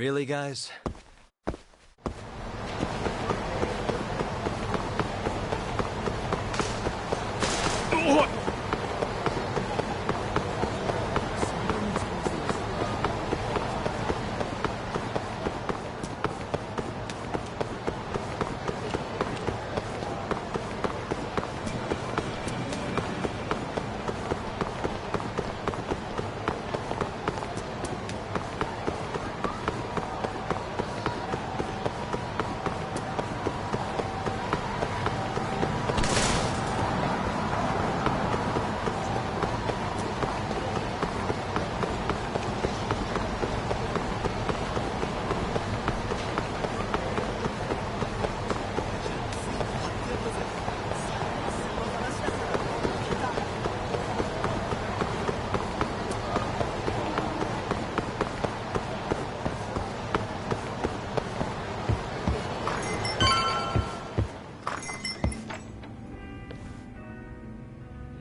Really, guys?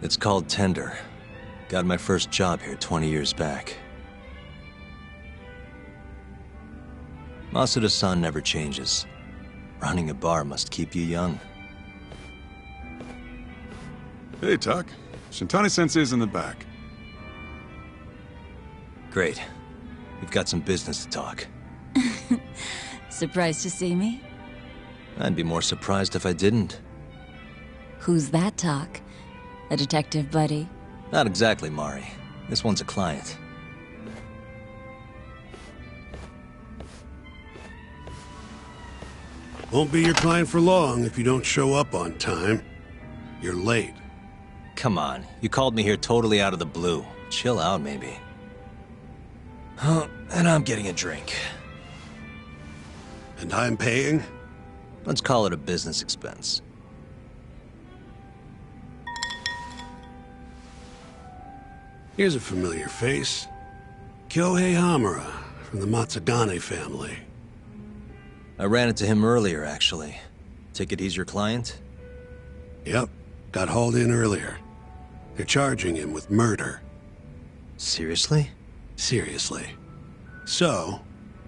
It's called Tender. Got my first job here 20 years back. Masuda-san never changes. Running a bar must keep you young. Hey, Tuck. Shintani-sensei's in the back. Great. We've got some business to talk. Surprised to see me? I'd be more surprised if I didn't. Who's that, Talk? A detective buddy? Not exactly, Mari. This one's a client. Won't be your client for long if you don't show up on time. You're late. Come on, you called me here totally out of the blue. Chill out, maybe. Oh, and I'm getting a drink. And I'm paying? Let's call it a business expense. Here's a familiar face. Kyohei Hamura, from the Matsugane family. I ran into him earlier, actually. Take it he's your client? Yep, got hauled in earlier. They're charging him with murder. Seriously? Seriously. So,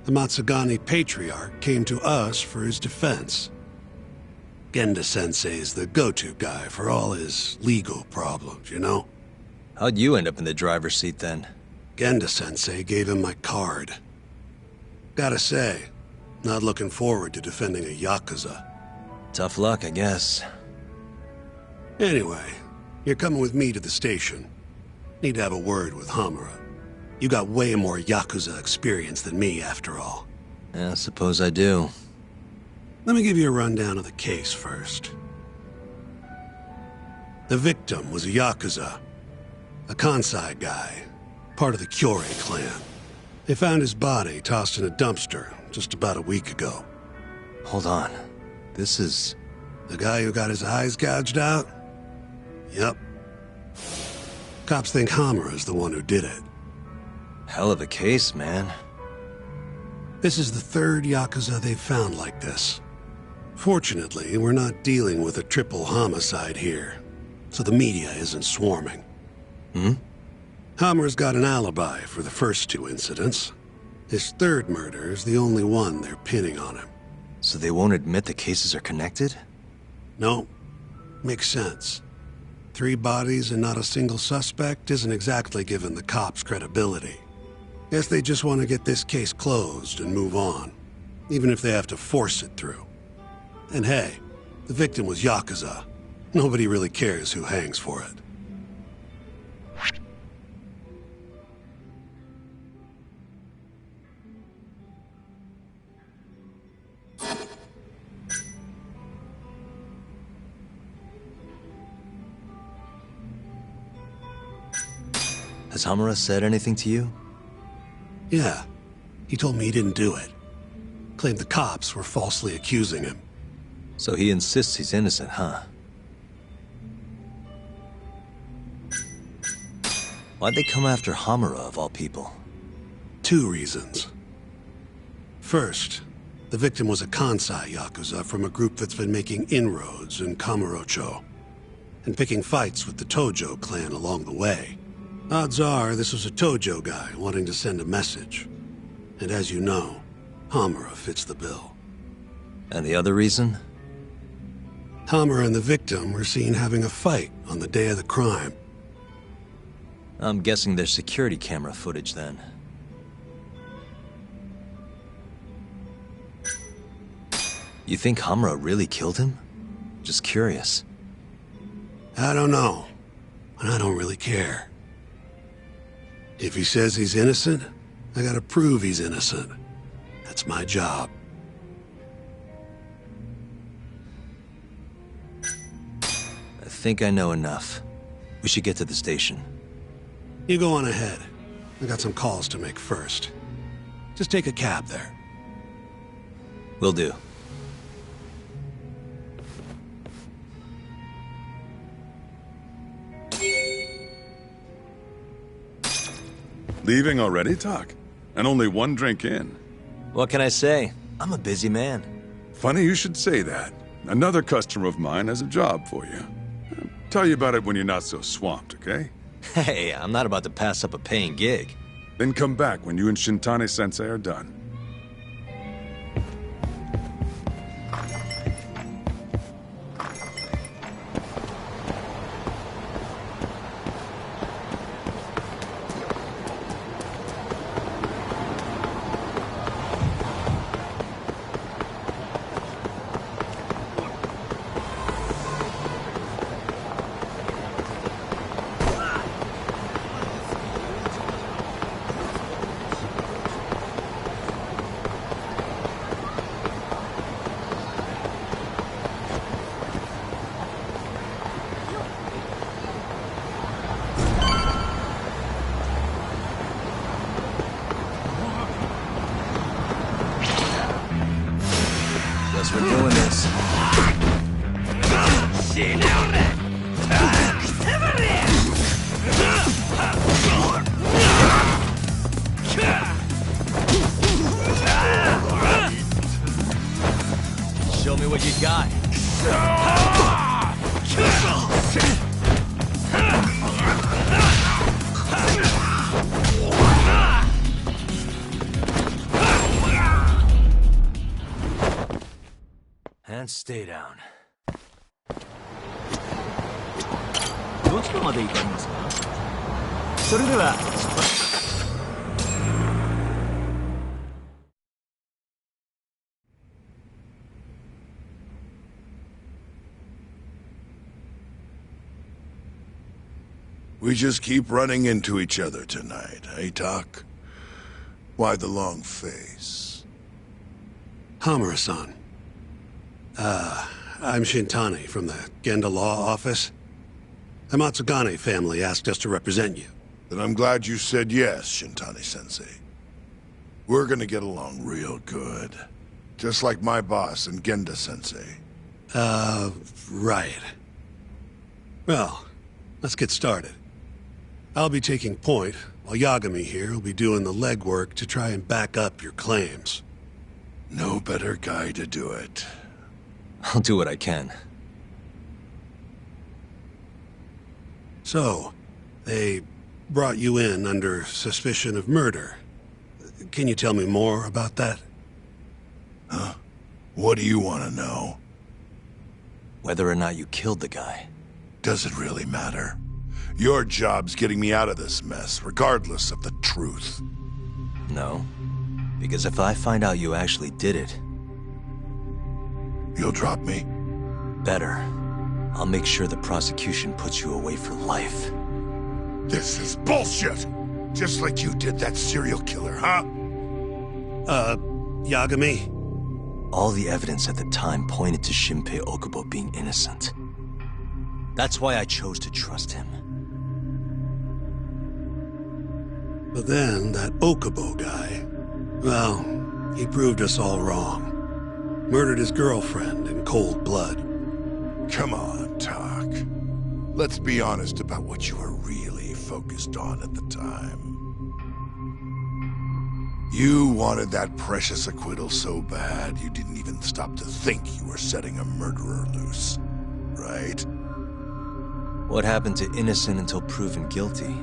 the Matsugane Patriarch came to us for his defense. Genda-sensei's the go-to guy for all his legal problems, you know? How'd you end up in the driver's seat then? Genda-sensei gave him my card. Gotta say, not looking forward to defending a Yakuza. Tough luck, I guess. Anyway, you're coming with me to the station. Need to have a word with Hamura. You got way more Yakuza experience than me, after all. Yeah, suppose I do. Let me give you a rundown of the case first. The victim was a Yakuza. A Kansai guy, part of the Kyorei clan. They found his body tossed in a dumpster just about a week ago. Hold on. This is... The guy who got his eyes gouged out? Yep. Cops think Hamura's the one who did it. Hell of a case, man. This is the third Yakuza they've found like this. Fortunately, we're not dealing with a triple homicide here, so the media isn't swarming. Hamura's got an alibi for the first two incidents. His third murder is the only one they're pinning on him. So they won't admit the cases are connected? No. Makes sense. 3 bodies and not a single suspect isn't exactly giving the cops credibility. Guess they just want to get this case closed and move on, even if they have to force it through. And hey, the victim was Yakuza. Nobody really cares who hangs for it. Has Hamura said anything to you? Yeah. He told me he didn't do it. Claimed the cops were falsely accusing him. So he insists he's innocent, huh? Why'd they come after Hamura, of all people? 2 reasons. First, the victim was a Kansai Yakuza from a group that's been making inroads in Kamurocho, and picking fights with the Tojo clan along the way. Odds are this was a Tojo guy wanting to send a message. And as you know, Hamura fits the bill. And the other reason? Hamura and the victim were seen having a fight on the day of the crime. I'm guessing there's security camera footage then. You think Hamura really killed him? Just curious. I don't know, and I don't really care. If he says he's innocent, I gotta prove he's innocent. That's my job. I think I know enough. We should get to the station. You go on ahead. I got some calls to make first. Just take a cab there. Will do. Leaving already, Talk? And only one drink in. What can I say? I'm a busy man. Funny you should say that. Another customer of mine has a job for you. I'll tell you about it when you're not so swamped, okay? Hey, I'm not about to pass up a paying gig. Then come back when you and Shintani-sensei are done. Guess we're doing this. Show me what you got. And stay down. どちらまで行かれますか？それでは出発。We just keep running into each other tonight, eh, Talk? Why the long face? Hamura-san. I'm Shintani from the Genda Law Office. The Matsugane family asked us to represent you. Then I'm glad you said yes, Shintani-sensei. We're gonna get along real good. Just like my boss and Genda-sensei. Right. Well, let's get started. I'll be taking point, while Yagami here will be doing the legwork to try and back up your claims. No better guy to do it. I'll do what I can. So, they brought you in under suspicion of murder. Can you tell me more about that? Huh? What do you want to know? Whether or not you killed the guy. Does it really matter? Your job's getting me out of this mess, regardless of the truth. No. Because if I find out you actually did it... You'll drop me? Better. I'll make sure the prosecution puts you away for life. This is bullshit! Just like you did that serial killer, huh? Yagami? All the evidence at the time pointed to Shinpei Okubo being innocent. That's why I chose to trust him. But then, that Okubo guy... Well, he proved us all wrong. Murdered his girlfriend in cold blood. Come on, Talk. Let's be honest about what you were really focused on at the time. You wanted that precious acquittal so bad, you didn't even stop to think you were setting a murderer loose. Right? What happened to innocent until proven guilty?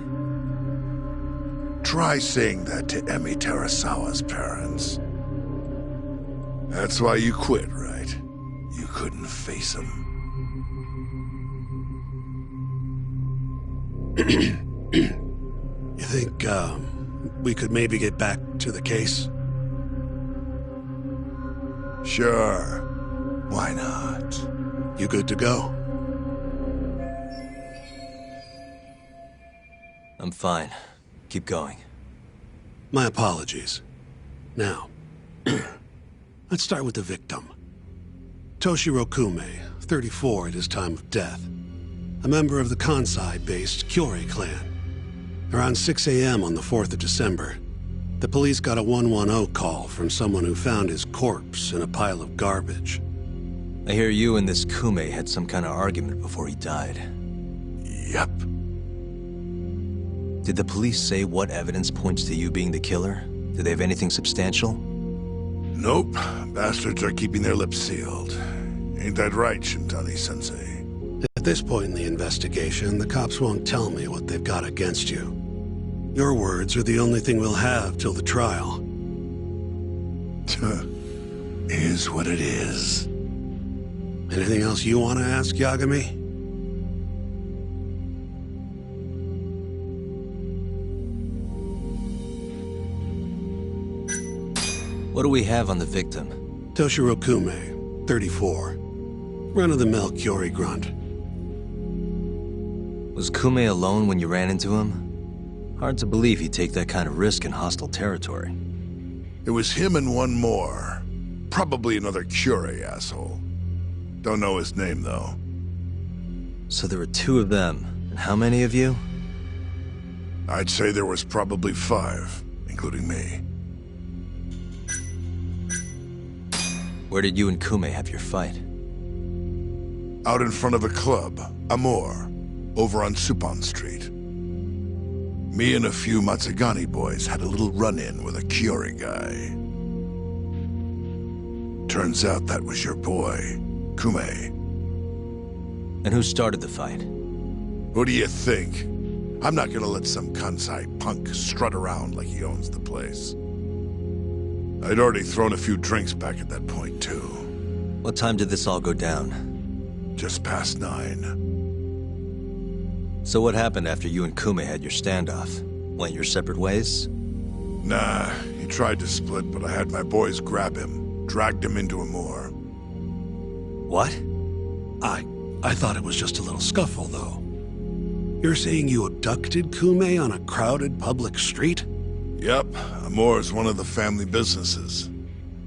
Try saying that to Emi Terasawa's parents. That's why you quit, right? You couldn't face him. You think, we could maybe get back to the case? Sure. Why not? You good to go? I'm fine. Keep going. My apologies. Now, let's start with the victim. Toshiro Kume, 34 at his time of death. A member of the Kansai-based Kyorei clan. Around 6 a.m. on the 4th of December, the police got a 110 call from someone who found his corpse in a pile of garbage. I hear you and this Kume had some kind of argument before he died. Yep. Did the police say what evidence points to you being the killer? Do they have anything substantial? Nope. Bastards are keeping their lips sealed. Ain't that right, Shintani-sensei? At this point in the investigation, the cops won't tell me what they've got against you. Your words are the only thing we'll have till the trial. Is what it is. Anything else you want to ask, Yagami? What do we have on the victim? Toshiro Kume, 34. Run-of-the-mill Kyorei grunt. Was Kume alone when you ran into him? Hard to believe he'd take that kind of risk in hostile territory. It was him and one more. Probably another Kyorei asshole. Don't know his name, though. So there were two of them. And how many of you? I'd say there was probably 5, including me. Where did you and Kume have your fight? Out in front of a club, Amor, over on Supon Street. Me and a few Matsugani boys had a little run-in with a Kyorei guy. Turns out that was your boy, Kume. And who started the fight? Who do you think? I'm not gonna let some Kansai punk strut around like he owns the place. I'd already thrown a few drinks back at that point, too. What time did this all go down? Just past 9. So what happened after you and Kume had your standoff? Went your separate ways? Nah, he tried to split, but I had my boys grab him, dragged him into Amor. What? I thought it was just a little scuffle, though. You're saying you abducted Kume on a crowded public street? Yep, Amor's one of the family businesses.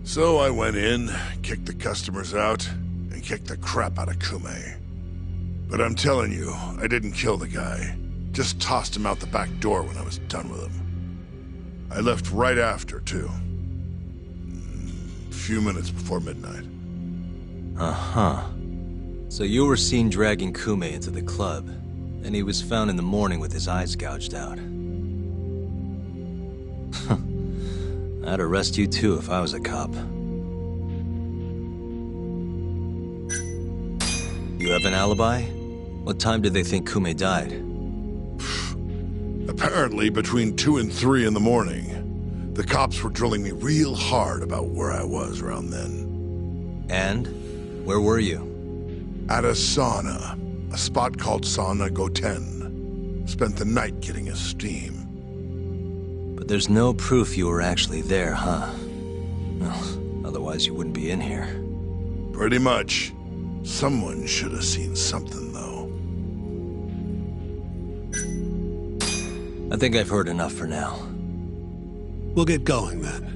So I went in, kicked the customers out, and kicked the crap out of Kume. But I'm telling you, I didn't kill the guy. Just tossed him out the back door when I was done with him. I left right after, too. A few minutes before midnight. Uh-huh. So you were seen dragging Kume into the club, and he was found in the morning with his eyes gouged out. I'd arrest you too if I was a cop. You have an alibi? What time did they think Kume died? Apparently, between 2 and 3 in the morning, the cops were drilling me real hard about where I was around then. And? Where were you? At a sauna, a spot called Sauna Goten. Spent the night getting a steam. But there's no proof you were actually there, huh? Well, otherwise you wouldn't be in here. Pretty much. Someone should have seen something, though. I think I've heard enough for now. We'll get going, then.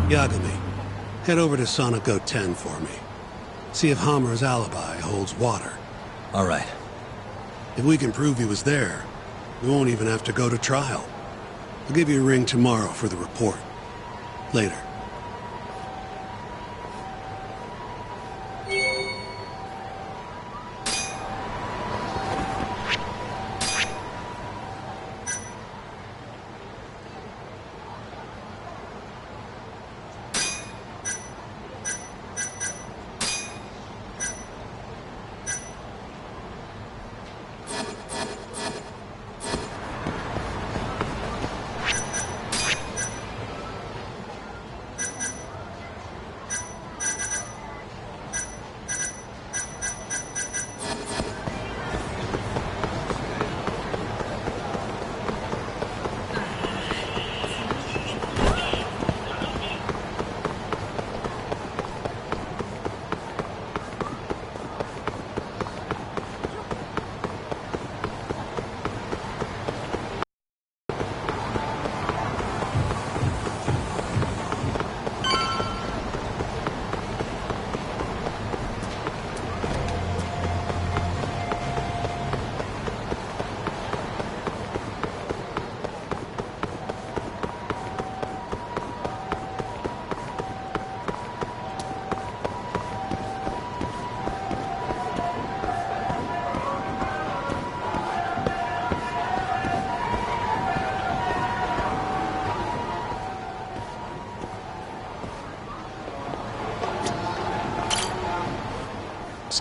Yagami, head over to Sonico 10 for me. See if Hammer's alibi holds water. All right. If we can prove he was there, we won't even have to go to trial. I'll give you a ring tomorrow for the report. Later.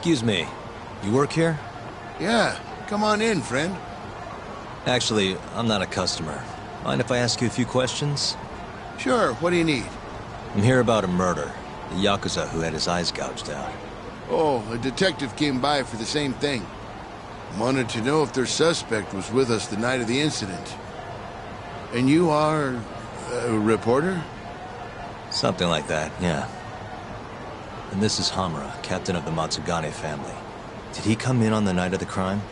Excuse me. You work here? Yeah, come on in, friend. Actually, I'm not a customer. Mind if I ask you a few questions? Sure, what do you need? I'm here about a murder. The Yakuza who had his eyes gouged out. Oh, a detective came by for the same thing. Wanted to know if their suspect was with us the night of the incident. And you are a reporter? Something like that, yeah. And this is Hamura, captain of the Matsugane family. Did he come in on the night of the crime?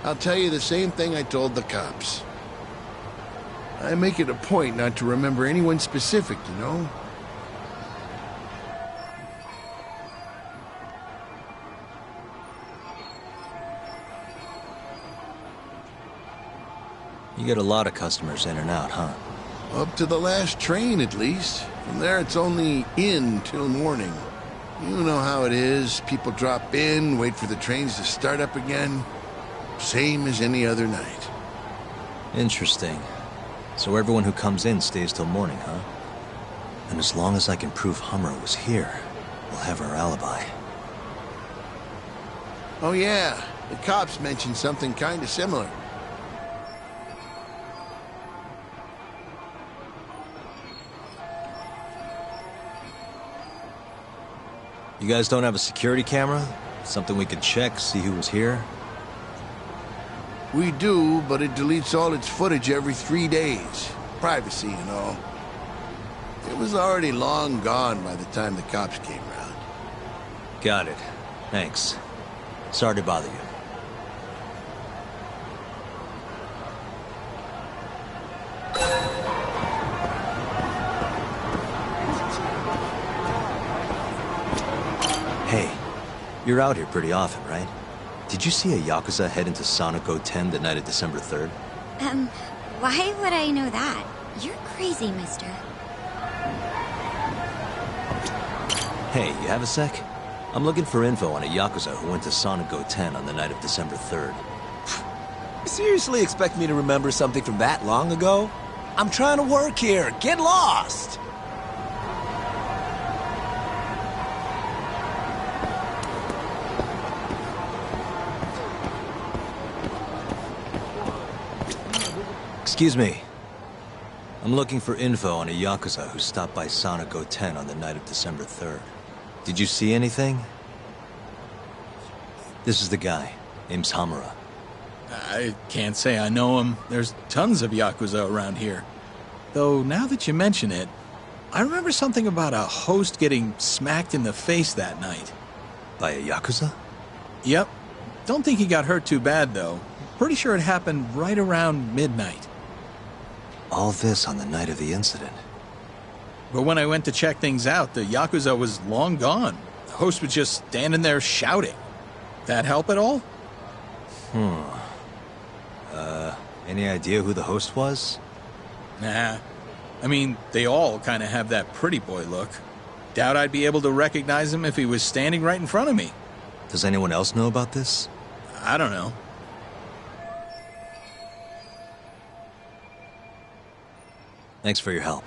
I'll tell you the same thing I told the cops. I make it a point not to remember anyone specific, you know? You get a lot of customers in and out, huh? Up to the last train, at least. From there, it's only in till morning. You know how it is. People drop in, wait for the trains to start up again. Same as any other night. Interesting. So everyone who comes in stays till morning, huh? And as long as I can prove Hamura was here, we'll have our alibi. Oh yeah, the cops mentioned something kind of similar. You guys don't have a security camera? Something we could check, see who was here? We do, but it deletes all its footage every 3 days. Privacy and all. It was already long gone by the time the cops came around. Got it. Thanks. Sorry to bother you. Hey, you're out here pretty often, right? Did you see a Yakuza head into Sonico 10 the night of December 3rd? Why would I know that? You're crazy, mister. Hey, you have a sec? I'm looking for info on a Yakuza who went to Sonico 10 on the night of December 3rd. You seriously expect me to remember something from that long ago? I'm trying to work here. Get lost! Excuse me. I'm looking for info on a Yakuza who stopped by Sonico 10 on the night of December 3rd. Did you see anything? This is the guy. Name's Hamura. I can't say I know him. There's tons of Yakuza around here. Though, now that you mention it, I remember something about a host getting smacked in the face that night. By a Yakuza? Yep. Don't think he got hurt too bad, though. Pretty sure it happened right around midnight. All this on the night of the incident. But when I went to check things out, the Yakuza was long gone. The host was just standing there shouting. That help at all? Any idea who the host was? Nah. I mean, they all kind of have that pretty boy look. Doubt I'd be able to recognize him if he was standing right in front of me. Does anyone else know about this? I don't know. Thanks for your help.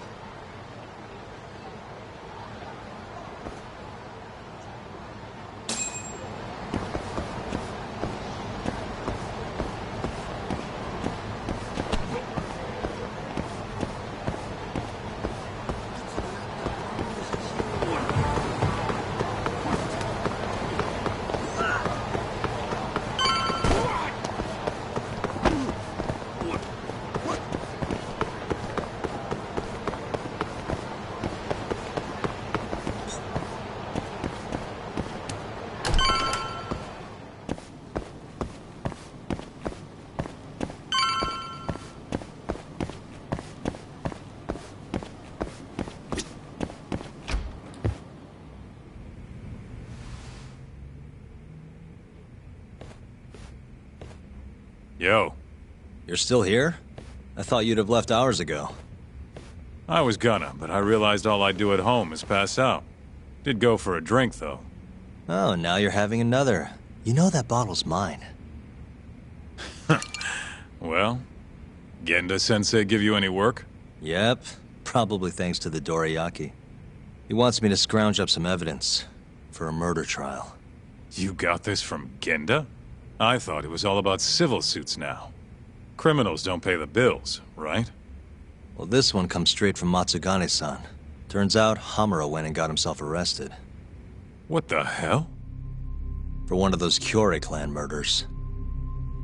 Yo. You're still here? I thought you'd have left hours ago. I was gonna, but I realized all I do at home is pass out. Did go for a drink, though. Oh, now you're having another. You know that bottle's mine. Well, Genda-sensei give you any work? Yep, probably thanks to the Dorayaki. He wants me to scrounge up some evidence for a murder trial. You got this from Genda? I thought it was all about civil suits now. Criminals don't pay the bills, right? Well, this one comes straight from Matsugane-san. Turns out Hamura went and got himself arrested. What the hell? For one of those Kyorei clan murders.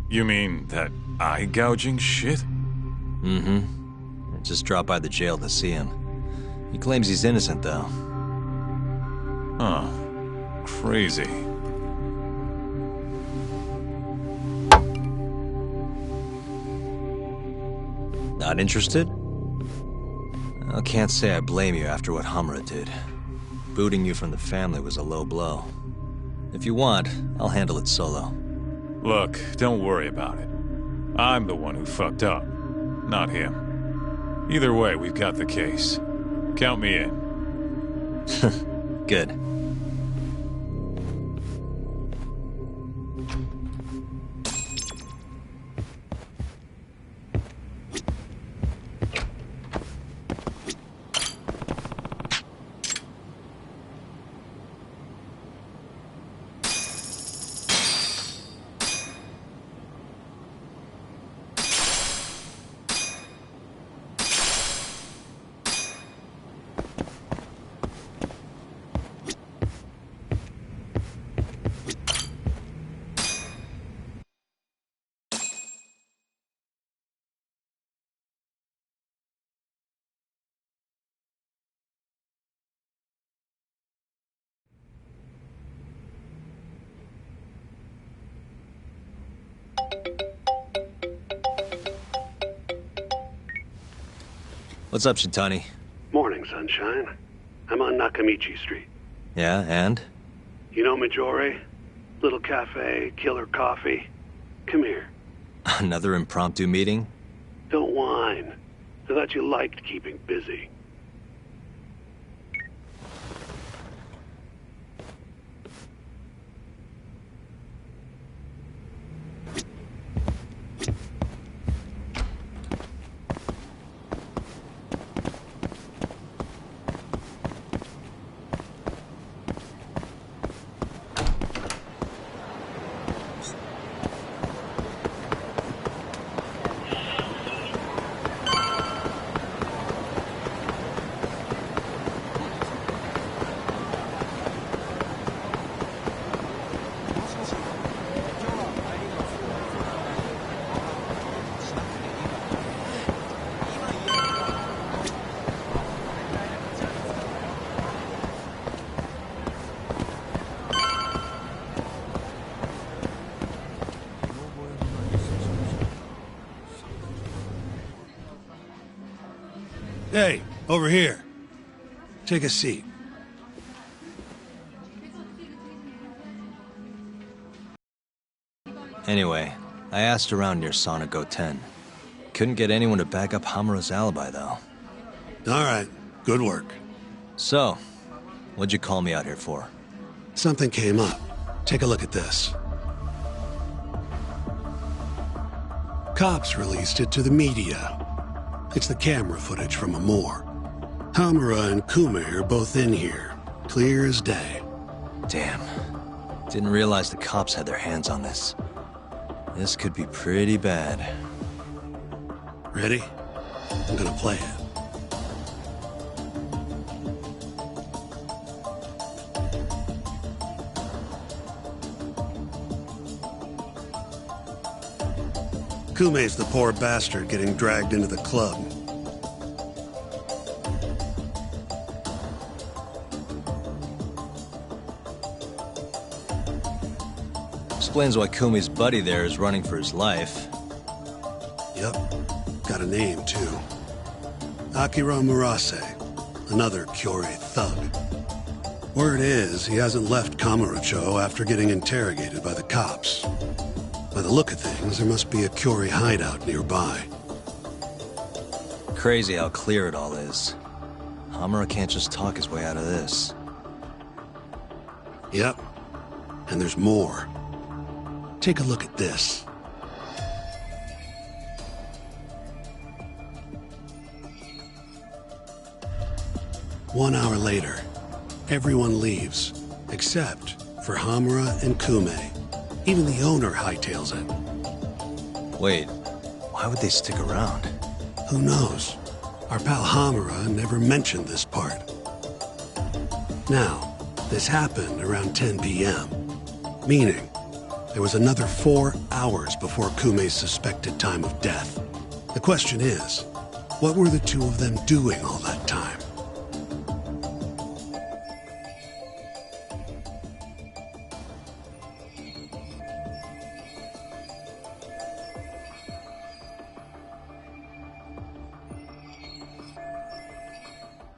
You mean that eye-gouging shit? Mm-hmm. I just dropped by the jail to see him. He claims he's innocent, though. Huh. Crazy. Not interested? I can't say I blame you after what Hamura did. Booting you from the family was a low blow. If you want, I'll handle it solo. Look, don't worry about it. I'm the one who fucked up, not him. Either way, we've got the case. Count me in. Good. What's up, Shintani? Morning, Sunshine. I'm on Nakamichi Street. Yeah, and? You know Majore? Little cafe, killer coffee. Come here. Another impromptu meeting? Don't whine. I thought you liked keeping busy. Hey, over here. Take a seat. Anyway, I asked around near Sonic 10. Couldn't get anyone to back up Hamura's alibi, though. All right, good work. So, what'd you call me out here for? Something came up. Take a look at this. Cops released it to the media. It's the camera footage from Amor. Hamura and Kume are both in here, clear as day. Damn. Didn't realize the cops had their hands on this. This could be pretty bad. Ready? I'm gonna play it. Kume's the poor bastard getting dragged into the club. Explains why Kume's buddy there is running for his life. Yep. Got a name, too. Akira Murase, another Kyorei thug. Word is, he hasn't left Kamurocho after getting interrogated by the cops. By the look of things, there must be a Kyorei hideout nearby. Crazy how clear it all is. Hamura can't just talk his way out of this. Yep. And there's more. Take a look at this. One hour later, everyone leaves, except For Hamura and Kume. Even the owner hightails it. Wait, why would they stick around? Who knows? Our pal Hamura never mentioned this part. Now, this happened around 10 p.m. Meaning, there was another 4 hours before Kume's suspected time of death. The question is, what were the two of them doing all that time?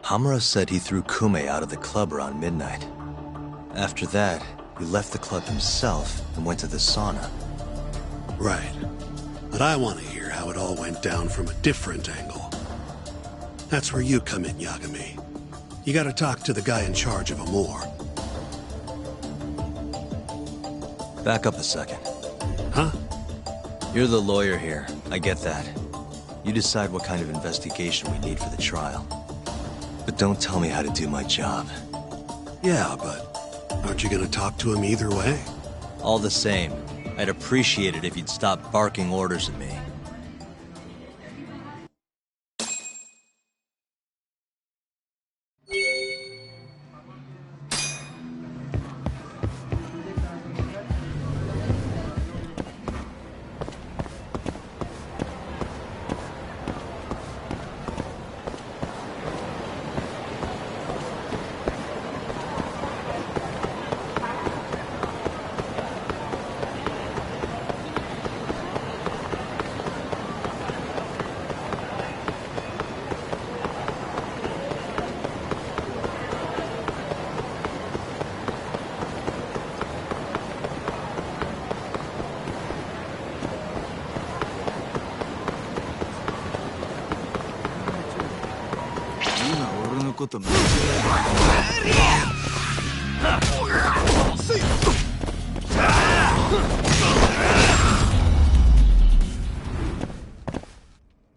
Hamura said he threw Kume out of the club around midnight. After that, he left the club himself and went to the sauna. Right. But I want to hear how it all went down from a different angle. That's where you come in, Yagami. You gotta talk to the guy in charge of Amor. Back up a second. Huh? You're the lawyer here. I get that. You decide what kind of investigation we need for the trial. But don't tell me how to do my job. Yeah, but aren't you gonna talk to him either way? All the same, I'd appreciate it if you'd stop barking orders at me.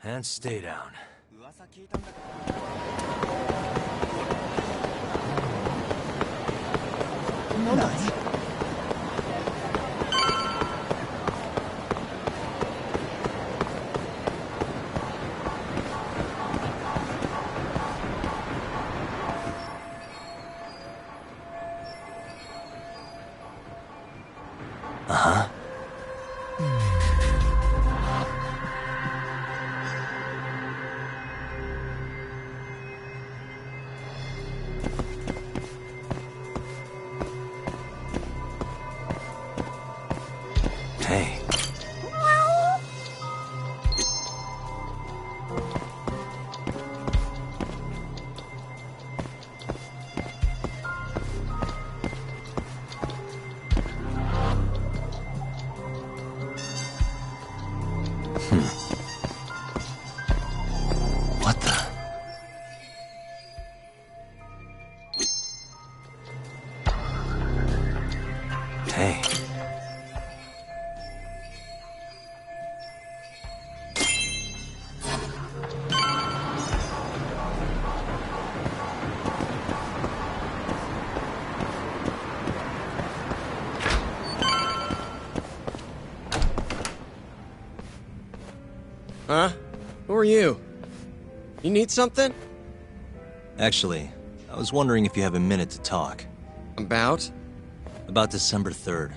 And stay down. Uh-huh. Hey. What the? Hey. Huh? Who are you? You need something? Actually, I was wondering if you have a minute to talk. About? About December 3rd.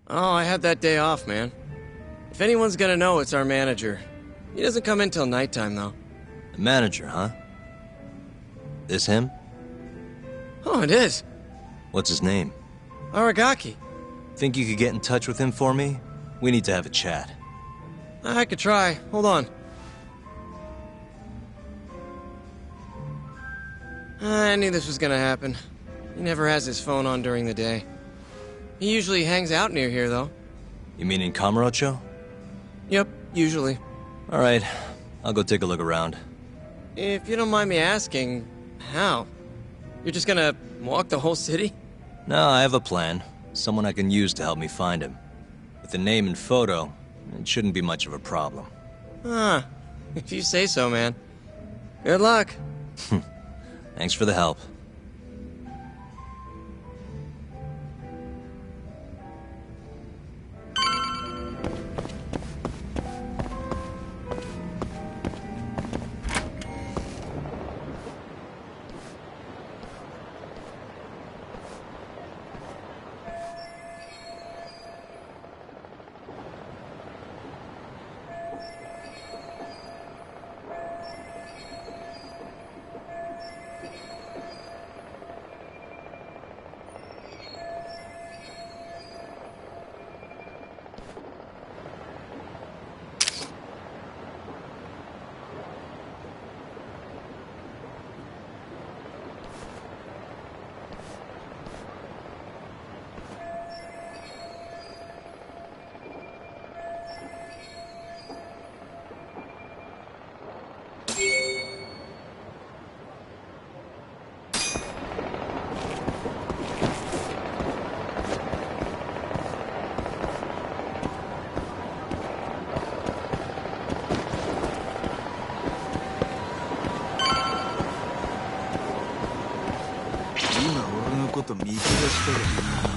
Oh, I had that day off, man. If anyone's gonna know, it's our manager. He doesn't come in till nighttime, though. The manager, huh? This him? Oh, it is. What's his name? Aragaki. Think you could get in touch with him for me? We need to have a chat. I could try. Hold on. I knew this was gonna happen. He never has his phone on during the day. He usually hangs out near here, though. You mean in Kamurocho? Yep, usually. Alright, I'll go take a look around. If you don't mind me asking, how? You're just gonna walk the whole city? No, I have a plan. Someone I can use to help me find him. With the name and photo, it shouldn't be much of a problem. Huh. If you say so, man. Good luck. Thanks for the help.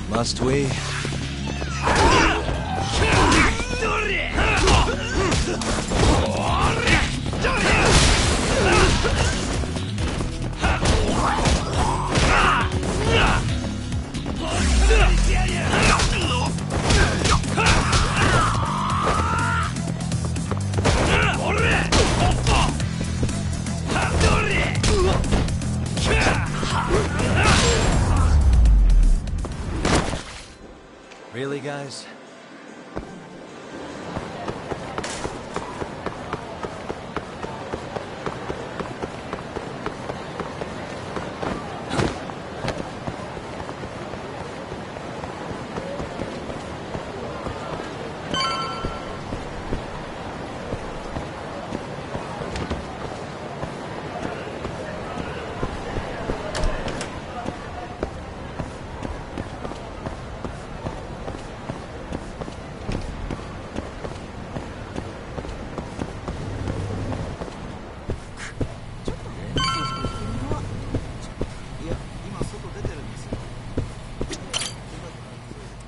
Must we? Really, guys?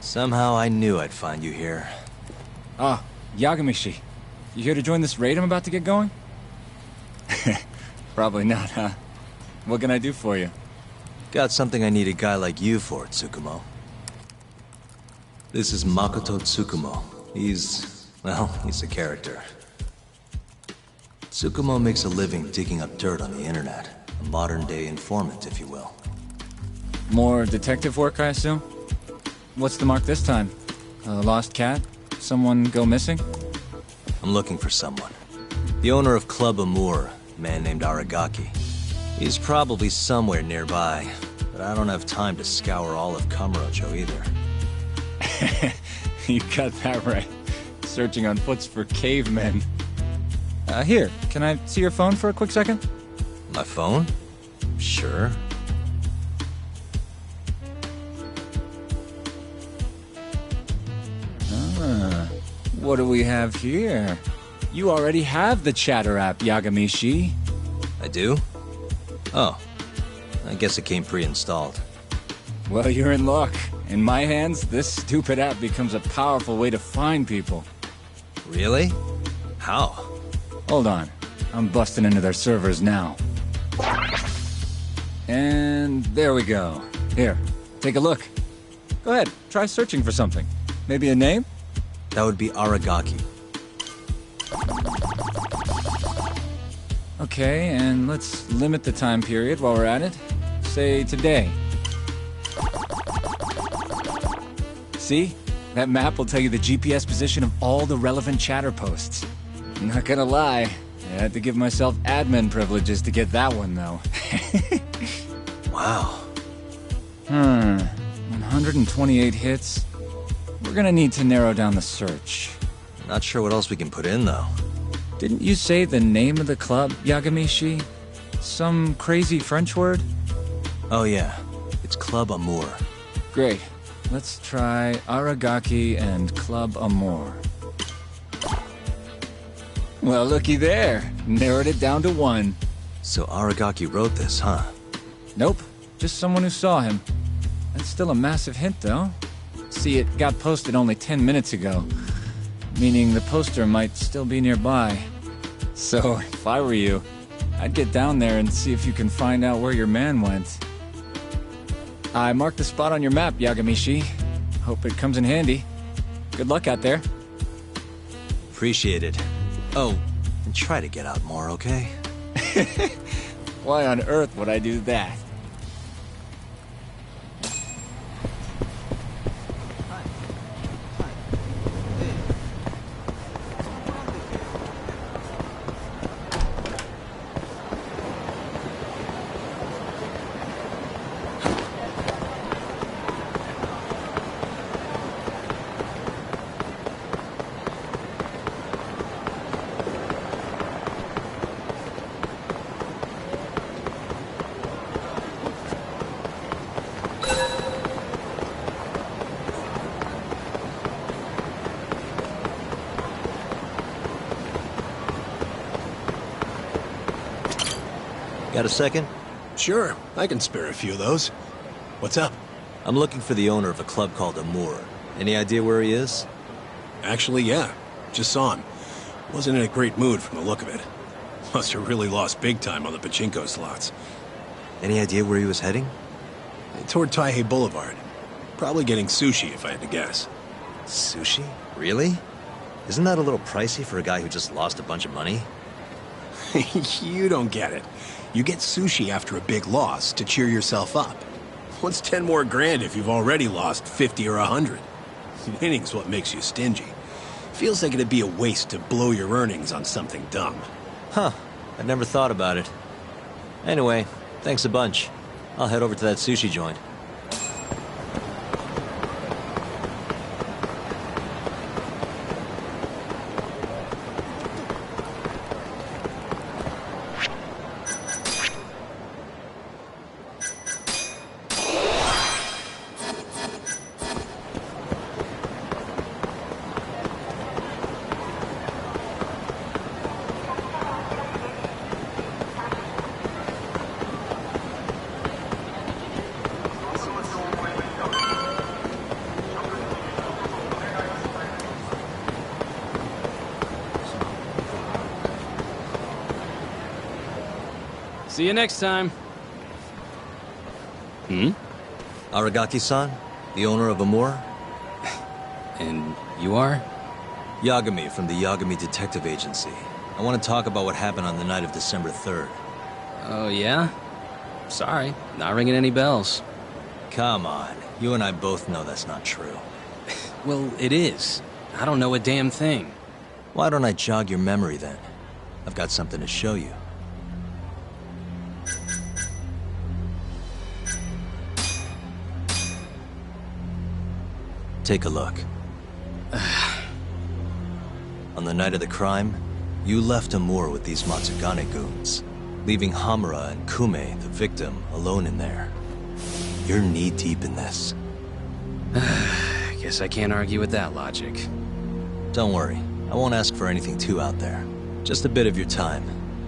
Somehow I knew I'd find you here. Ah, Yagamishi. You here to join this raid I'm about to get going? Probably not, huh? What can I do for you? Got something I need a guy like you for, Tsukumo. This is Makoto Tsukumo. He's a character. Tsukumo makes a living digging up dirt on the internet. A modern-day informant, if you will. More detective work, I assume? What's the mark this time? A lost cat? Someone go missing? I'm looking for someone. The owner of Club Amour, a man named Aragaki. He's probably somewhere nearby, but I don't have time to scour all of Kamurocho either. You got that right. Searching on foots for cavemen. Here, can I see your phone for a quick second? My phone? Sure. What do we have here? You already have the Chatter app, Yagamishi. I do? Oh. I guess it came pre-installed. Well, you're in luck. In my hands, this stupid app becomes a powerful way to find people. Really? How? Hold on. I'm busting into their servers now. And there we go. Here, take a look. Go ahead, try searching for something. Maybe a name? That would be Aragaki. Okay, and let's limit the time period while we're at it. Say today. See? That map will tell you the GPS position of all the relevant Chatter posts. Not gonna lie, I had to give myself admin privileges to get that one, though. Wow. 128 hits. We're gonna need to narrow down the search. Not sure what else we can put in, though. Didn't you say the name of the club, Yagamishi? Some crazy French word? Oh yeah, it's Club Amour. Great. Let's try Aragaki and Club Amour. Well, looky there. Narrowed it down to one. So Aragaki wrote this, huh? Nope, just someone who saw him. That's still a massive hint, though. See, it got posted only 10 minutes ago, meaning the poster might still be nearby. So, if I were you, I'd get down there and see if you can find out where your man went. I marked the spot on your map, Yagamishi. Hope it comes in handy. Good luck out there. Appreciate it. Oh, and try to get out more, okay? Why on earth would I do that? Got a second? Sure, I can spare a few of those. What's up? I'm looking for the owner of a club called Amour. Any idea where he is? Actually, yeah. Just saw him. Wasn't in a great mood from the look of it. Must have really lost big time on the pachinko slots. Any idea where he was heading? Toward Taihei Boulevard. Probably getting sushi, if I had to guess. Sushi? Really? Isn't that a little pricey for a guy who just lost a bunch of money? You don't get it. You get sushi after a big loss to cheer yourself up. What's 10 more grand if you've already lost 50 or 100? Winning's what makes you stingy. Feels like it'd be a waste to blow your earnings on something dumb. Huh. I'd never thought about it. Anyway, thanks a bunch. I'll head over to that sushi joint. See you next time. Aragaki-san, the owner of Amour? And you are? Yagami from the Yagami Detective Agency. I want to talk about what happened on the night of December 3rd. Oh, yeah? Sorry, not ringing any bells. Come on, you and I both know that's not true. Well, it is. I don't know a damn thing. Why don't I jog your memory then? I've got something to show you. Take a look. On the night of the crime, you left Amour with these Matsugane goons, leaving Hamura and Kume, the victim, alone in there. You're knee-deep in this. Guess I can't argue with that logic. Don't worry, I won't ask for anything too out there. Just a bit of your time.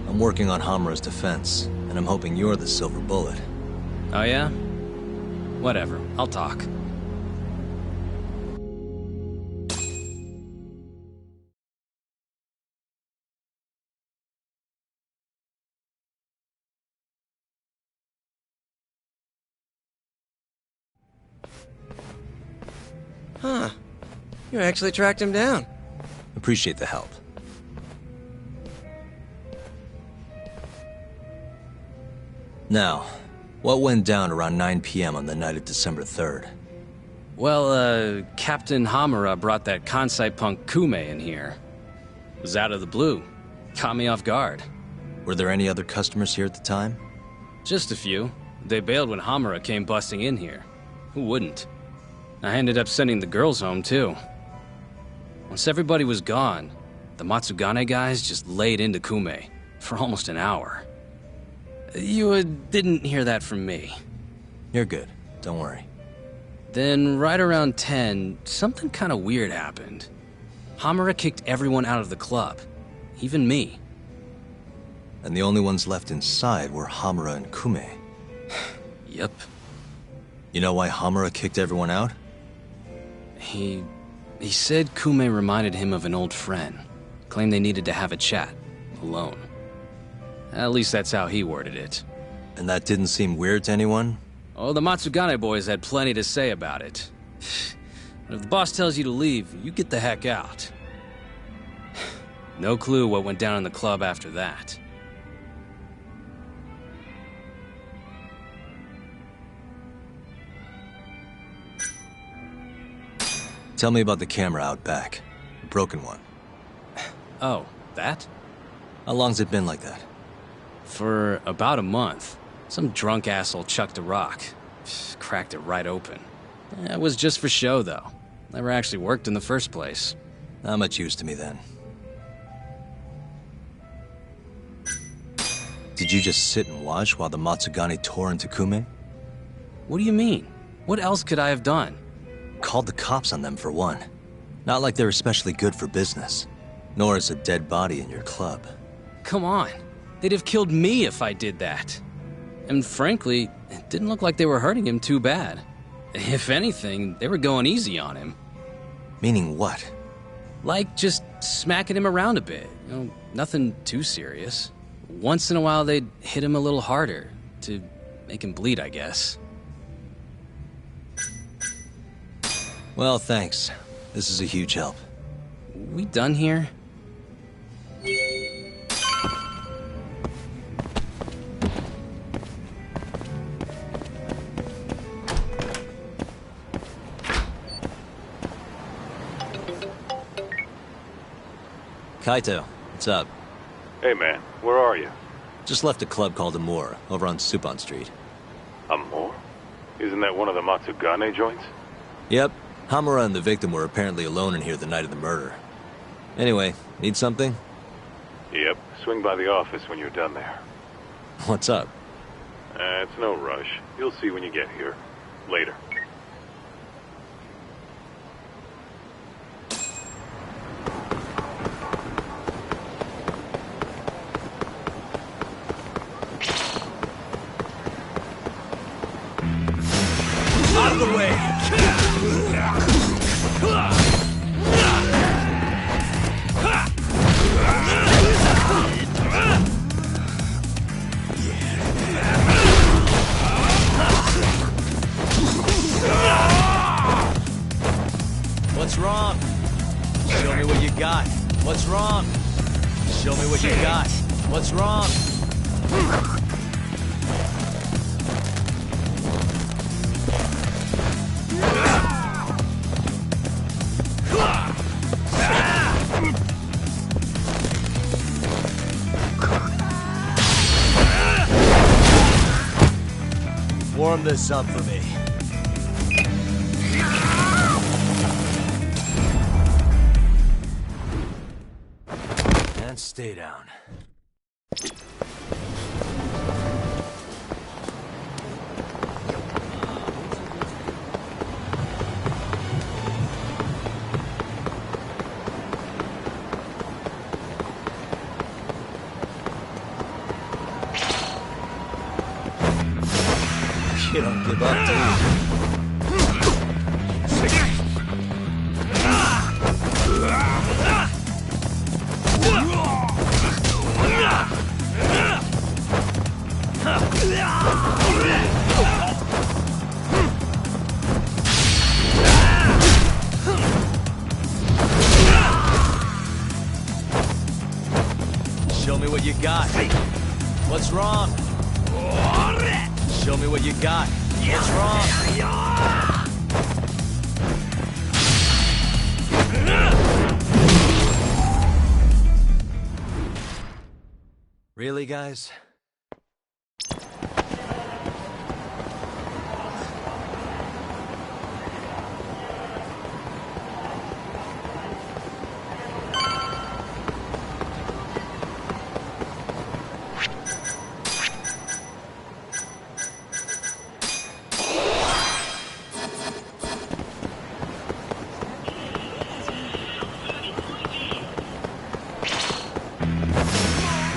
I'm working on Hamura's defense, and I'm hoping you're the silver bullet. Oh yeah? Whatever, I'll talk. Huh. You actually tracked him down. Appreciate the help. Now, what went down around 9 p.m. on the night of December 3rd? Well, Captain Hamura brought that Kansai punk Kume in here. It was out of the blue. Caught me off guard. Were there any other customers here at the time? Just a few. They bailed when Hamura came busting in here. Who wouldn't? I ended up sending the girls home, too. Once everybody was gone, the Matsugane guys just laid into Kume for almost an hour. You didn't hear that from me. You're good. Don't worry. Then, right around 10, something kind of weird happened. Hamura kicked everyone out of the club. Even me. and the only ones left inside were Hamura and Kume. Yep. You know why Hamura kicked everyone out? He said Kume reminded him of an old friend. Claimed they needed to have a chat, alone. At least that's how he worded it. And that didn't seem weird to anyone? Oh, the Matsugane boys had plenty to say about it. But if the boss tells you to leave, you get the heck out. No clue what went down in the club after that. Tell me about the camera out back. The broken one. Oh, that? How long's it been like that? For about a month. Some drunk asshole chucked a rock. Cracked it right open. It was just for show, though. Never actually worked in the first place. Not much use to me, then. Did you just sit and watch while the Matsugane tore into Kume? What do you mean? What else could I have done? Called the cops on them, for one. Not like they're especially good for business. Nor is a dead body in your club. Come on. They'd have killed me if I did that. And frankly, it didn't look like they were hurting him too bad. If anything, they were going easy on him. Meaning what? Like just smacking him around a bit. You know, nothing too serious. Once in a while, they'd hit him a little harder to make him bleed, I guess. Well, thanks. This is a huge help. We done here? Kaito, what's up? Hey man, where are you? Just left a club called Amor, over on Supon Street. Amor? Isn't that one of the Matsugane joints? Yep. Hamura and the victim were apparently alone in here the night of the murder. Anyway, need something? Yep. Swing by the office when you're done there. What's up? It's no rush. You'll see when you get here. Later. Out of the way! What's wrong? Show me what you got. What's wrong? Show me what you got. What's wrong? Warm this up for me. And stay down. You don't give up, do you? Show me what you got. What's wrong? Show me what you got. What's wrong? Really, guys?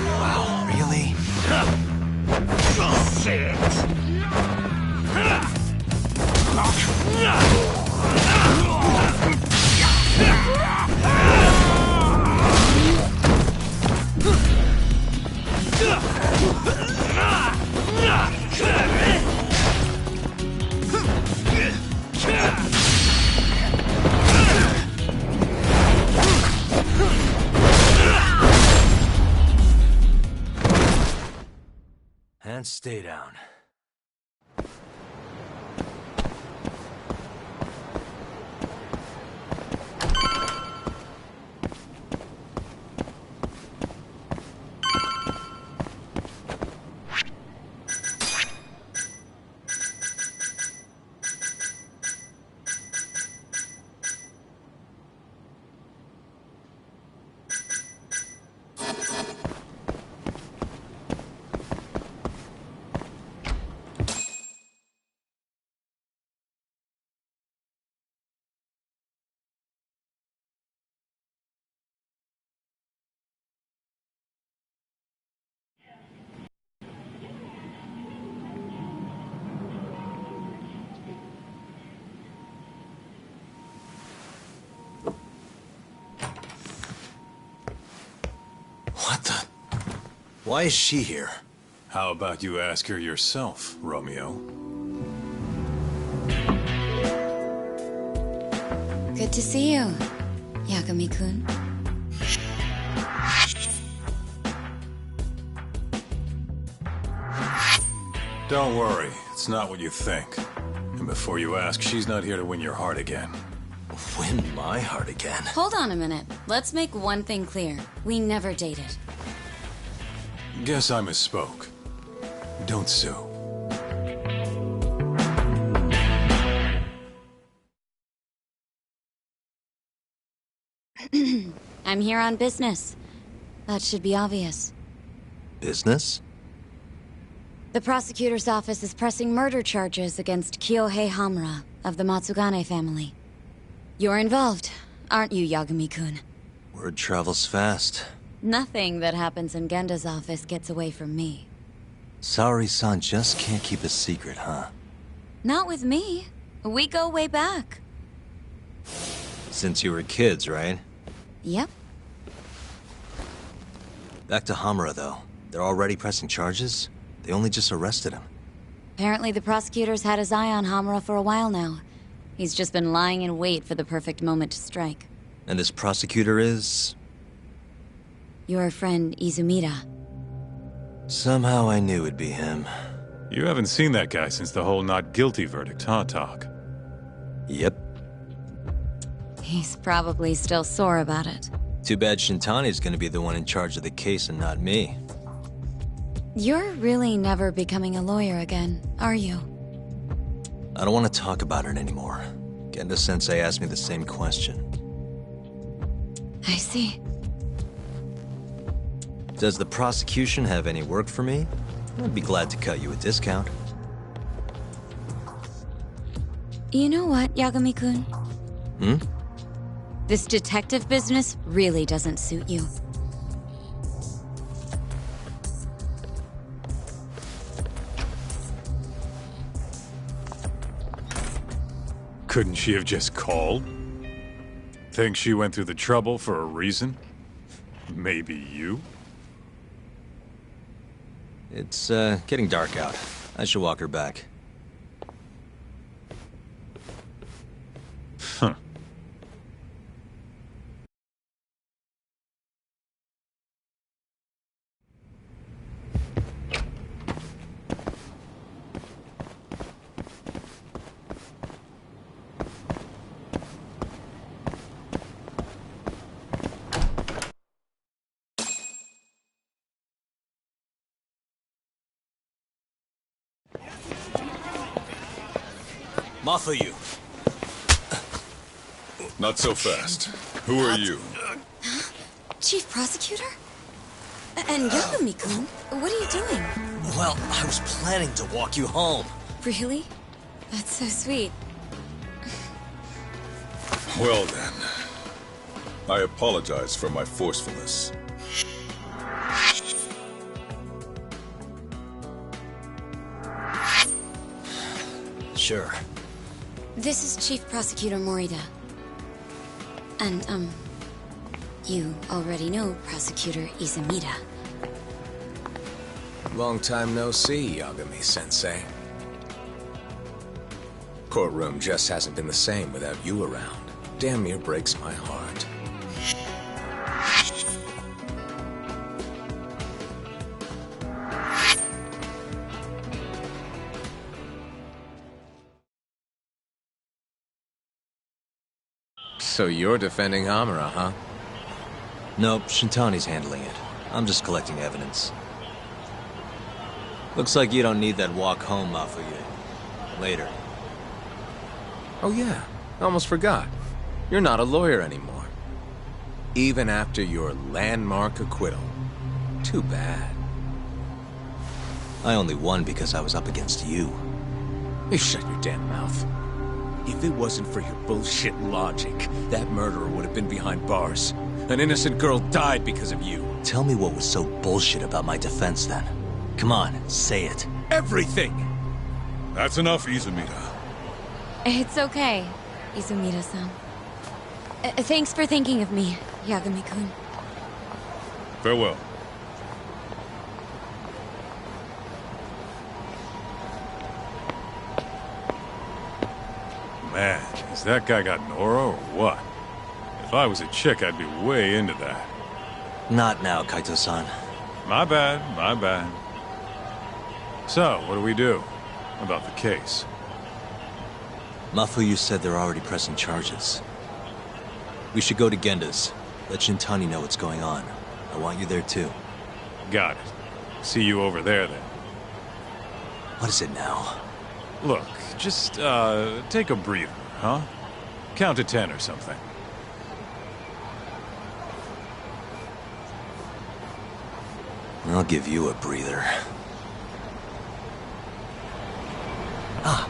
Wow, really? And stay down. What the? Why is she here? How about you ask her yourself, Romeo? Good to see you, Yagami-kun. Don't worry, it's not what you think. And before you ask, she's not here to win your heart again. Win my heart again? Hold on a minute. Let's make one thing clear. We never dated. Guess I misspoke. Don't sue. I'm here on business. That should be obvious. Business? The prosecutor's office is pressing murder charges against Kyohei Hamura of the Matsugane family. You're involved, aren't you, Yagami-kun? Word travels fast. Nothing that happens in Genda's office gets away from me. Saori-san just can't keep a secret, huh? Not with me. We go way back. Since you were kids, right? Yep. Back to Hamura, though. They're already pressing charges? They only just arrested him. Apparently the prosecutor's had his eye on Hamura for a while now. He's just been lying in wait for the perfect moment to strike. And this prosecutor is? Your friend Izumida. Somehow I knew it'd be him. You haven't seen that guy since the whole not guilty verdict, huh, Talk? Yep. He's probably still sore about it. Too bad Shintani's gonna be the one in charge of the case and not me. You're really never becoming a lawyer again, are you? I don't want to talk about it anymore. Genda-sensei asked me the same question. I see. Does the prosecution have any work for me? I'd be glad to cut you a discount. You know what, Yagami-kun? This detective business really doesn't suit you. Couldn't she have just called? Think she went through the trouble for a reason? Maybe you? It's, getting dark out. I should walk her back. Huh. Mafuyu. Not so fast. Who are you? Chief Prosecutor? And Yagami-kun, what are you doing? Well, I was planning to walk you home. Really? That's so sweet. Well then. I apologize for my forcefulness. Sure. This is Chief Prosecutor Morida. And, you already know Prosecutor Izumida. Long time no see, Yagami-sensei. Courtroom just hasn't been the same without you around. Damn near breaks my heart. So you're defending Hamura, huh? Nope, Shintani's handling it. I'm just collecting evidence. Looks like you don't need that walk home, Mafuyu. Later. Oh yeah, almost forgot. You're not a lawyer anymore. Even after your landmark acquittal. Too bad. I only won because I was up against you. You shut your damn mouth. If it wasn't for your bullshit logic, that murderer would have been behind bars. An innocent girl died because of you. Tell me what was so bullshit about my defense then. Come on, say it. Everything! That's enough, Izumida. It's okay, Izumida-san. Thanks for thinking of me, Yagami-kun. Farewell. Man, has that guy got Nora or what? If I was a chick, I'd be way into that. Not now, Kaito-san. My bad, my bad. So, what do we do about the case? Mafuyu said they're already pressing charges. We should go to Genda's. Let Shintani know what's going on. I want you there too. Got it. See you over there then. What is it now? Look, just, take a breather, huh? Count to 10 or something. I'll give you a breather. Ah.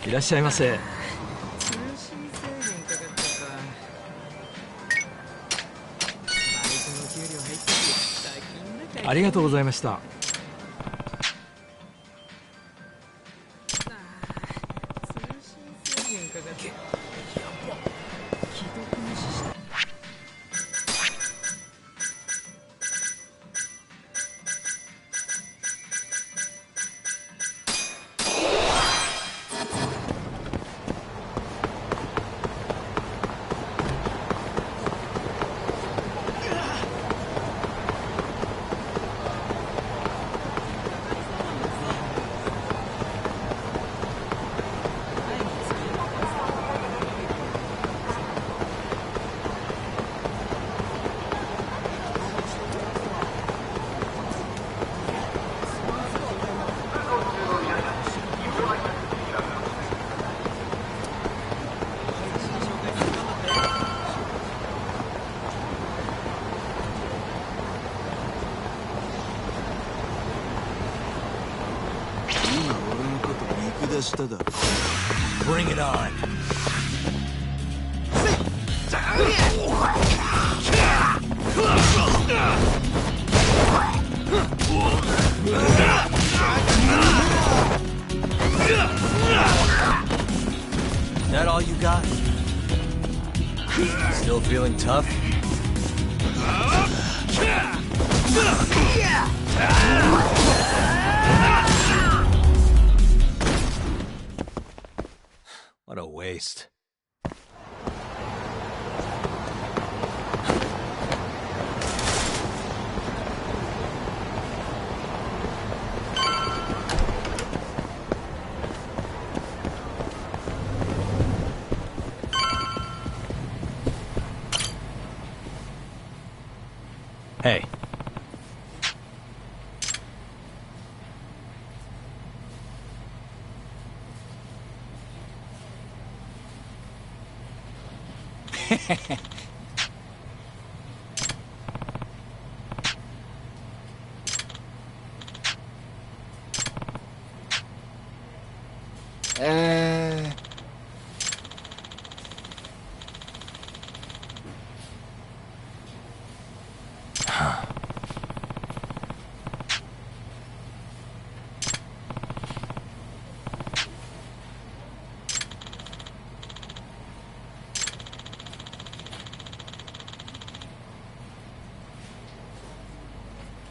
いらっしゃいませ。ありがとうございました。Bring it on. That all you got? Still feeling tough? What a waste. Hey.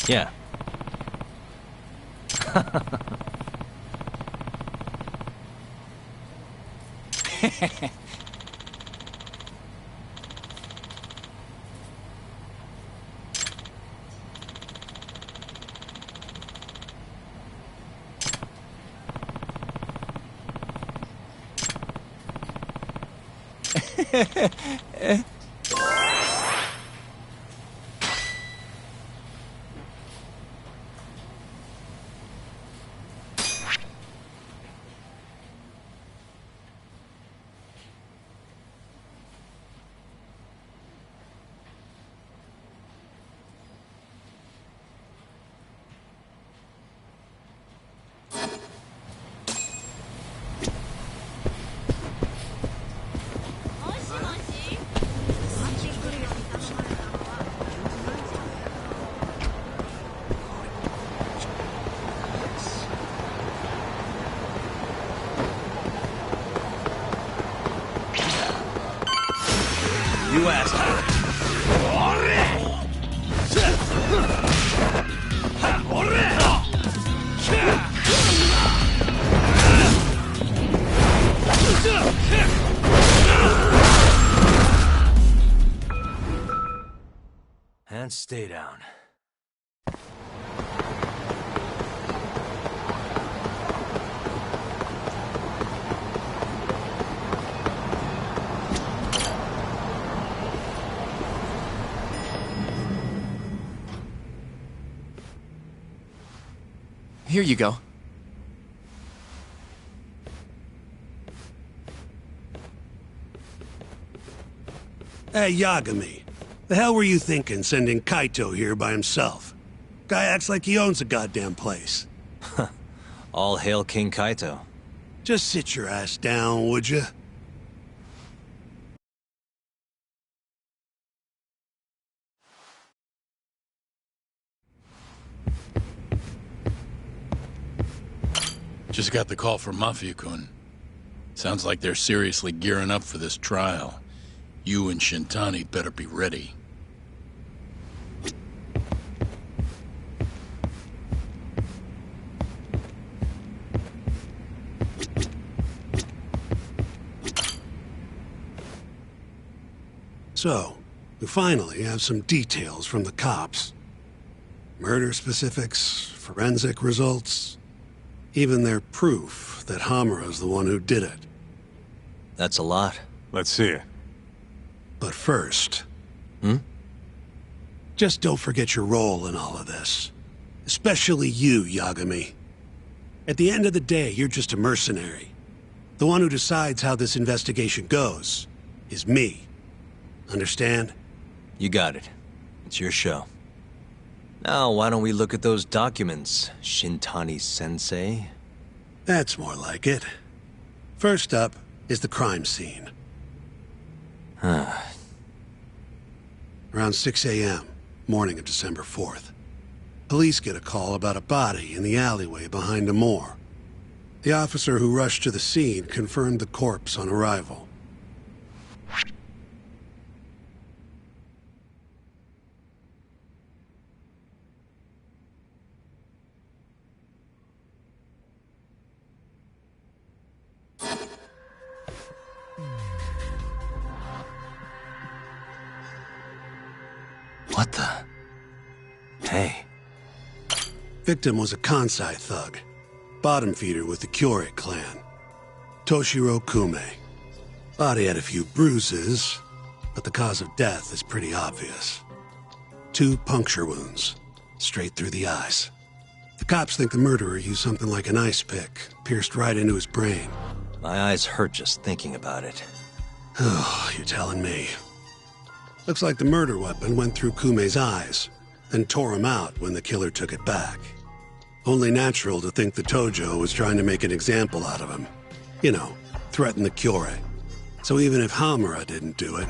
Yeah. You asked her. And stay down. Here you go. Hey, Yagami. The hell were you thinking sending Kaito here by himself? Guy acts like he owns the goddamn place. All hail King Kaito. Just sit your ass down, would you? Just got the call from Mafia-kun. Sounds like they're seriously gearing up for this trial. You and Shintani better be ready. So, we finally have some details from the cops. Murder specifics, forensic results, even their proof that Hamura's the one who did it. That's a lot. Let's see it. But first... Just don't forget your role in all of this. Especially you, Yagami. At the end of the day, you're just a mercenary. The one who decides how this investigation goes is me. Understand? You got it. It's your show. Now, why don't we look at those documents, Shintani-sensei? That's more like it. First up is the crime scene. Around 6 a.m., morning of December 4th. Police get a call about a body in the alleyway behind a moor. The officer who rushed to the scene confirmed the corpse on arrival. What the? Hey. Victim was a Kansai thug. Bottom feeder with the Kyorei clan. Toshiro Kume. Body had a few bruises, but the cause of death is pretty obvious. 2 puncture wounds, straight through the eyes. The cops think the murderer used something like an ice pick, pierced right into his brain. My eyes hurt just thinking about it. Oh, you're telling me. Looks like the murder weapon went through Kume's eyes, then tore him out when the killer took it back. Only natural to think the Tojo was trying to make an example out of him. You know, threaten the Kyorei. So even if Hamura didn't do it,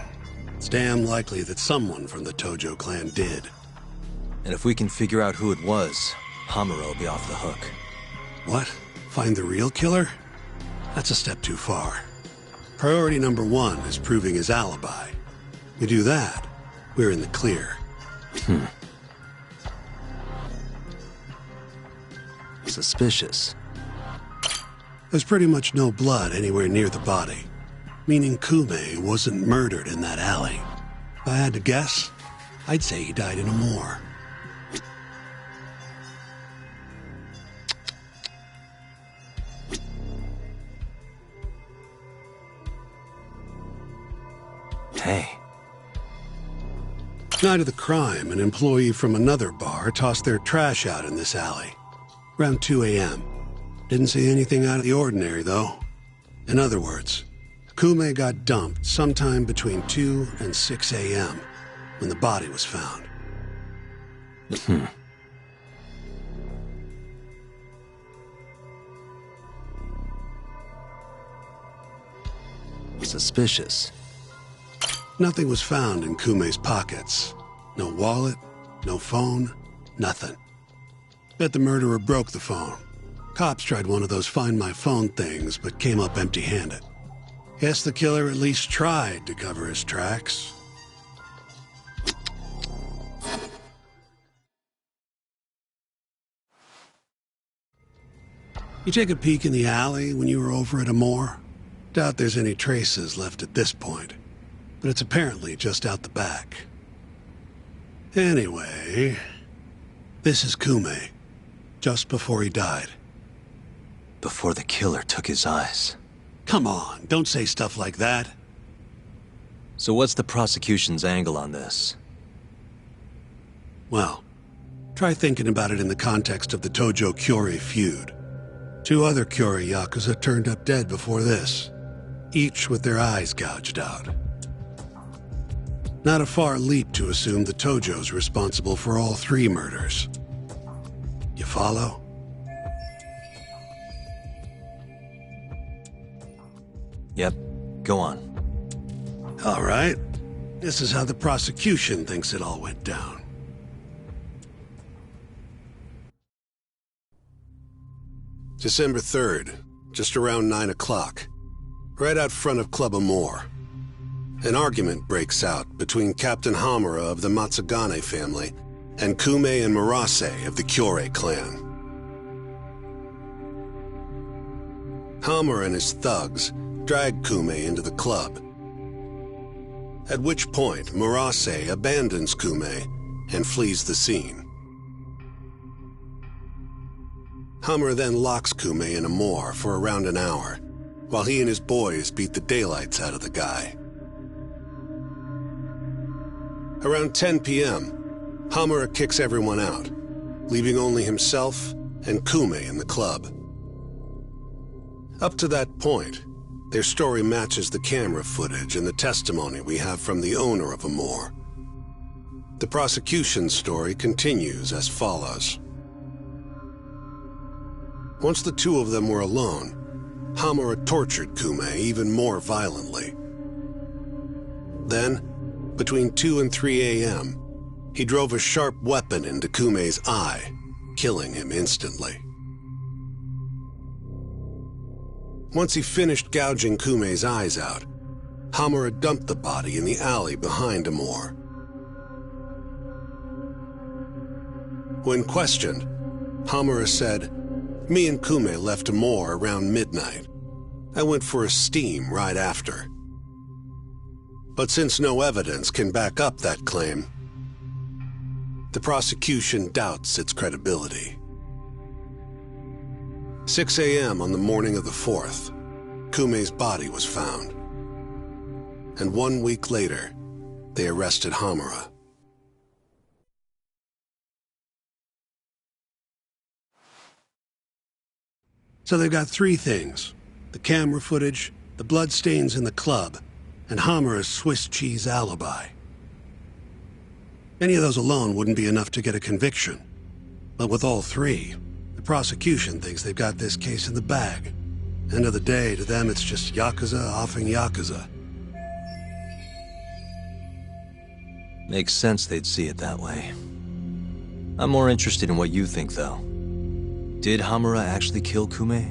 it's damn likely that someone from the Tojo clan did. And if we can figure out who it was, Hamura will be off the hook. What? Find the real killer? That's a step too far. Priority number 1 is proving his alibi. We do that, we're in the clear. Suspicious. There's pretty much no blood anywhere near the body, meaning Kume wasn't murdered in that alley. If I had to guess, I'd say he died in a moor. Hey. Night of the crime, an employee from another bar tossed their trash out in this alley. Around 2 a.m. Didn't see anything out of the ordinary, though. In other words, Kume got dumped sometime between 2 and 6 a.m. when the body was found. Suspicious. Nothing was found in Kume's pockets. No wallet, no phone, nothing. Bet the murderer broke the phone. Cops tried one of those Find My Phone things, but came up empty-handed. Guess the killer at least tried to cover his tracks. You take a peek in the alley when you were over at Amor? Doubt there's any traces left at this point, but it's apparently just out the back. Anyway, this is Kume, just before he died. Before the killer took his eyes. Come on, don't say stuff like that. So what's the prosecution's angle on this? Well, try thinking about it in the context of the Tojo-Kyorei feud. 2 other Kyorei Yakuza turned up dead before this, each with their eyes gouged out. Not a far leap to assume the Tojo's responsible for all 3 murders. You follow? Yep, go on. All right. This is how the prosecution thinks it all went down. December 3rd, just around 9 o'clock, right out front of Club Amor. An argument breaks out between Captain Hamura of the Matsugane family and Kume and Murase of the Kyorei clan. Hamura and his thugs drag Kume into the club, at which point Murase abandons Kume and flees the scene. Hamura then locks Kume in Amor for around an hour, while he and his boys beat the daylights out of the guy. Around 10 p.m., Hamura kicks everyone out, leaving only himself and Kume in the club. Up to that point, their story matches the camera footage and the testimony we have from the owner of Amor. The prosecution's story continues as follows. Once the 2 of them were alone, Hamura tortured Kume even more violently. Then, between 2 and 3 a.m., he drove a sharp weapon into Kume's eye, killing him instantly. Once he finished gouging Kume's eyes out, Hamura dumped the body in the alley behind Amor. When questioned, Hamura said, "Me and Kume left Amor around midnight. I went for a steam right after." But since no evidence can back up that claim, the prosecution doubts its credibility. 6 a.m. on the morning of the 4th, Kume's body was found. And 1 week later, they arrested Hamura. So they've got three things. The camera footage, the bloodstains in the club, and Hamura's Swiss cheese alibi. Any of those alone wouldn't be enough to get a conviction. But with all three, the prosecution thinks they've got this case in the bag. End of the day, to them it's just Yakuza offing Yakuza. Makes sense they'd see it that way. I'm more interested in what you think, though. Did Hamura actually kill Kume?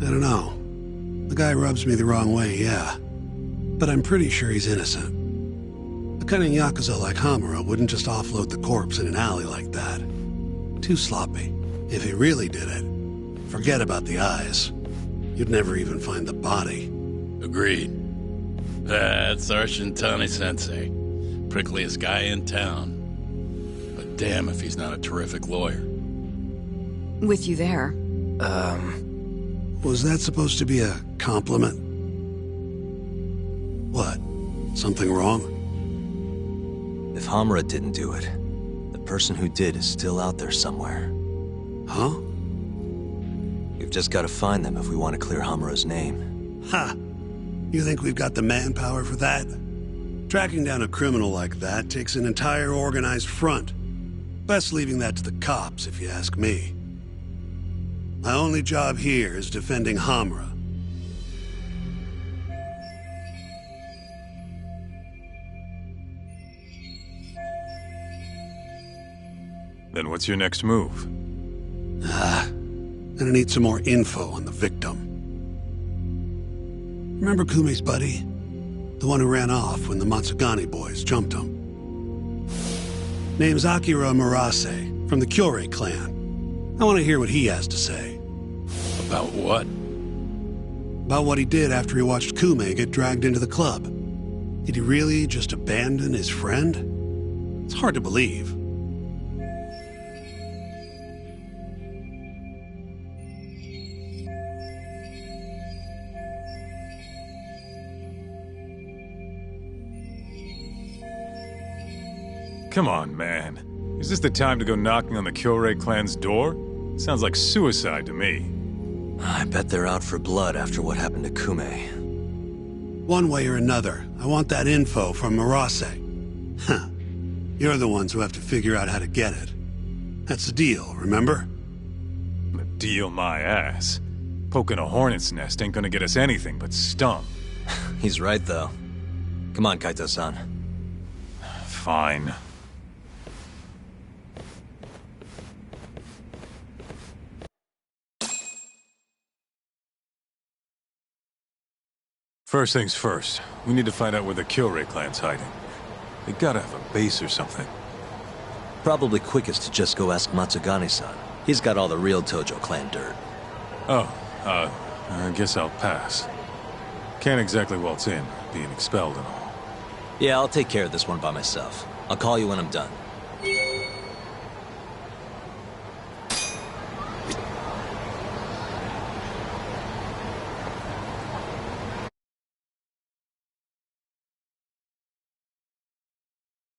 I don't know. The guy rubs me the wrong way, yeah. But I'm pretty sure he's innocent. A cunning Yakuza like Hamura wouldn't just offload the corpse in an alley like that. Too sloppy. If he really did it, forget about the eyes. You'd never even find the body. Agreed. That's our Shintani-sensei. Prickliest guy in town. But damn if he's not a terrific lawyer. With you there. Was that supposed to be a compliment? What? Something wrong? If Hamura didn't do it, the person who did is still out there somewhere. Huh? We've just got to find them if we want to clear Hamura's name. Ha! You think we've got the manpower for that? Tracking down a criminal like that takes an entire organized front. Best leaving that to the cops, if you ask me. My only job here is defending Hamura. Then what's your next move? Gonna need some more info on the victim. Remember Kume's buddy? The one who ran off when the Matsugane boys jumped him. Name's Akira Murase, from the Kyorei clan. I want to hear what he has to say. About what? About what he did after he watched Kume get dragged into the club. Did he really just abandon his friend? It's hard to believe. Come on, man. Is this the time to go knocking on the Kyorei clan's door? Sounds like suicide to me. I bet they're out for blood after what happened to Kume. One way or another, I want that info from Murase. Huh. You're the ones who have to figure out how to get it. That's the deal, remember? The deal my ass. Poking a hornet's nest ain't gonna get us anything but stung. He's right, though. Come on, Kaito-san. Fine. First things first, we need to find out where the Kyorei clan's hiding. They gotta have a base or something. Probably quickest to just go ask Matsugane-san. He's got all the real Tojo clan dirt. Oh, I guess I'll pass. Can't exactly waltz in, being expelled and all. Yeah, I'll take care of this one by myself. I'll call you when I'm done.